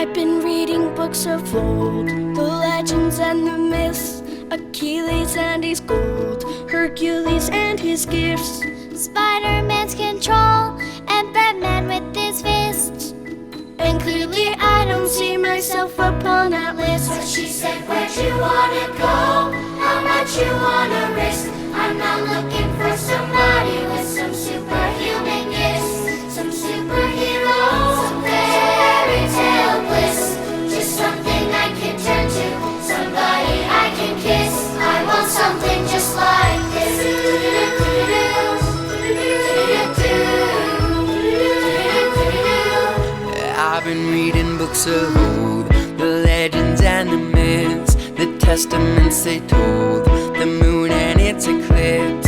I've been reading books of old, the legends and the myths, Achilles and his gold, Hercules and his gifts, Spider-Man's control, and Batman with his fists. And clearly I don't see myself upon that list. So she said, where'd you wanna go? How much you wanna risk? I'm not looking for somebody with some superhuman gifts, some superhero, some fairy tale bliss. Just something I can turn to, somebody I can kiss. I want something just like this. I've been reading books of old, the legends and the myths, the testaments they told, the moon and its eclipse.